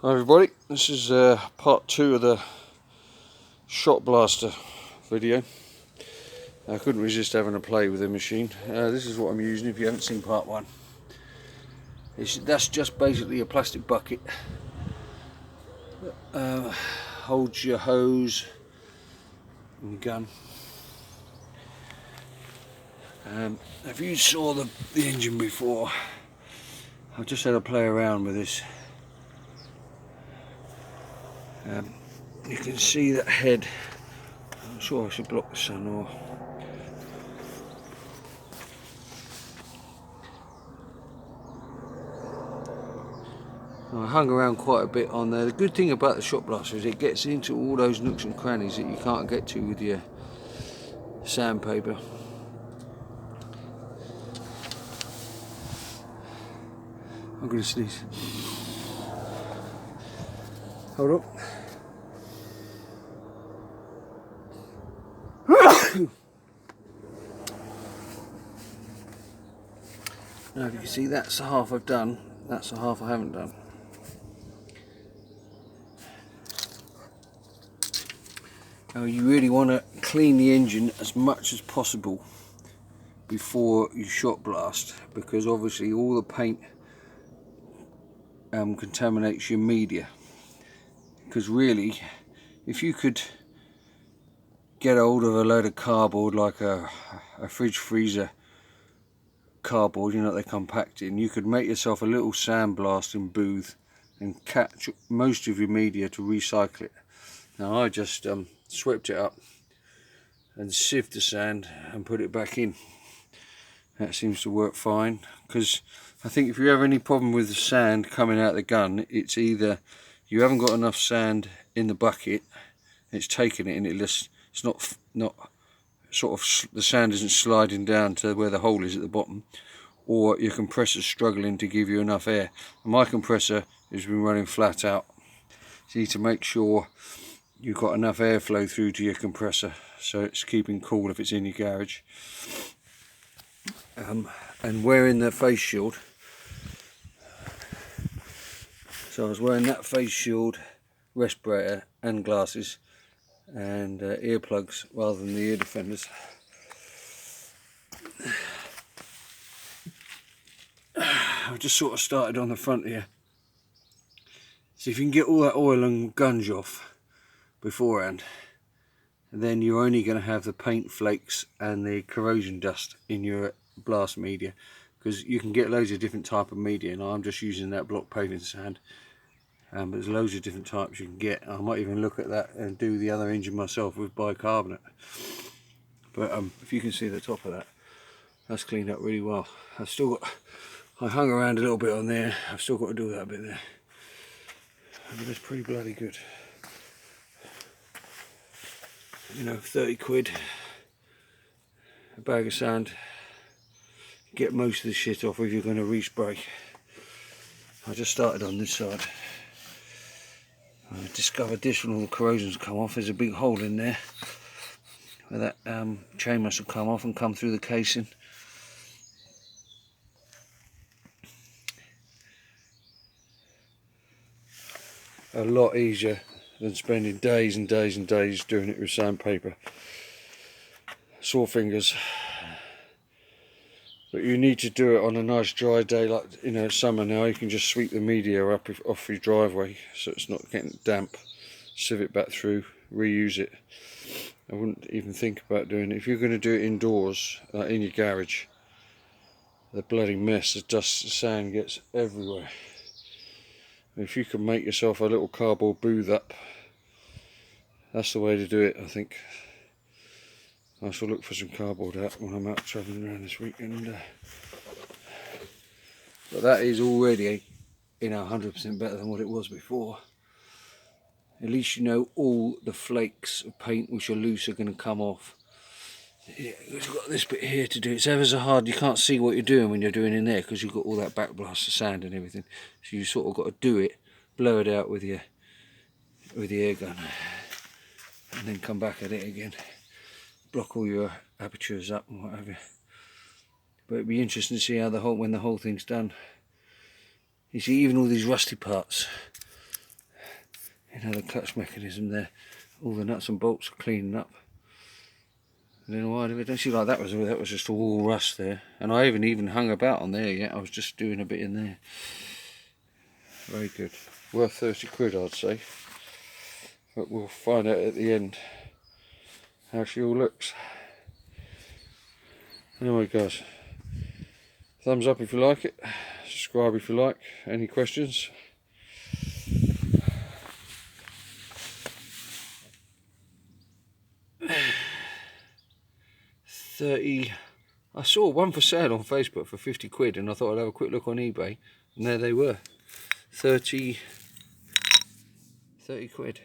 Hi everybody, this is part 2 of the Shot Blaster video. I couldn't resist having a play with the machine. This is what I'm using if you haven't seen part 1. That's just basically a plastic bucket. Holds your hose and your gun. If you saw the engine before, I've just had a play around with this. You can see that head. I'm sure I should block the sun or I hung around quite a bit on there. The good thing about the Shot Blaster is it gets into all those nooks and crannies that you can't get to with your sandpaper. I'm going to sneeze. Hold up. Now if you can see, that's the half I've done, that's the half I haven't done. Now you really want to clean the engine as much as possible before you shot blast, because obviously all the paint contaminates your media. Because really, if you could get hold of a load of cardboard, like a fridge freezer cardboard, you know, they compact in, you could make yourself a little sandblasting booth and catch most of your media to recycle it. Now I just swept it up and sieved the sand and put it back in. That seems to work fine, because I think if you have any problem with the sand coming out of the gun, it's either you haven't got enough sand in the bucket, it's taking it and it's not sort of, the sand isn't sliding down to where the hole is at the bottom, or your compressor's struggling to give you enough air. And my compressor has been running flat out, so you need to make sure you've got enough airflow through to your compressor so it's keeping cool if it's in your garage. And wearing the face shield, so I was wearing that face shield, respirator and glasses and earplugs rather than the ear defenders. I've just sort of started on the front here. So if you can get all that oil and gunge off beforehand, then you're only going to have the paint flakes and the corrosion dust in your blast media, because you can get loads of different type of media, and I'm just using that block paving sand. But there's loads of different types you can get. I might even look at that and do the other engine myself with bicarbonate. But if you can see the top of that, that's cleaned up really well. I've still got, I hung around a little bit on there, I've still got to do that bit there. But it's pretty bloody good. You know, 30 quid, a bag of sand, get most of the shit off if you're going to respray. I just started on this side. I discovered this when all the corrosion's come off. There's a big hole in there where that chain must have come off and come through the casing. A lot easier than spending days and days and days doing it with sandpaper. Sore fingers. But you need to do it on a nice dry day, like, you know, summer now. You can just sweep the media up off your driveway so it's not getting damp. Sieve it back through, reuse it. I wouldn't even think about doing it. If you're going to do it indoors, like in your garage, the bloody mess, the dust, the sand gets everywhere. If you can make yourself a little cardboard booth up, that's the way to do it, I think. I shall look for some cardboard out when I'm out travelling around this weekend. But that is already, you know, 100% better than what it was before. At least you know all the flakes of paint which are loose are going to come off. Yeah, we've got this bit here to do. It's ever so hard. You can't see what you're doing when you're doing in there because you've got all that backblast of sand and everything. So you sort of got to do it, blow it out with your air gun, and then come back at it again. Block all your apertures up and whatever. But it'd be interesting to see how when the whole thing's done. You see, even all these rusty parts, Another clutch mechanism there. All the nuts and bolts are cleaning up. And then why don't see like that was just all rust there. And I haven't even hung about on there yet. I was just doing a bit in there. Very good. Worth 30 quid, I'd say. But we'll find out at the end how she all looks. Anyway guys, thumbs up if you like it, subscribe if you like. Any questions? I saw one for sale on Facebook for 50 quid and I thought I'd have a quick look on eBay, and there they were. 30 quid.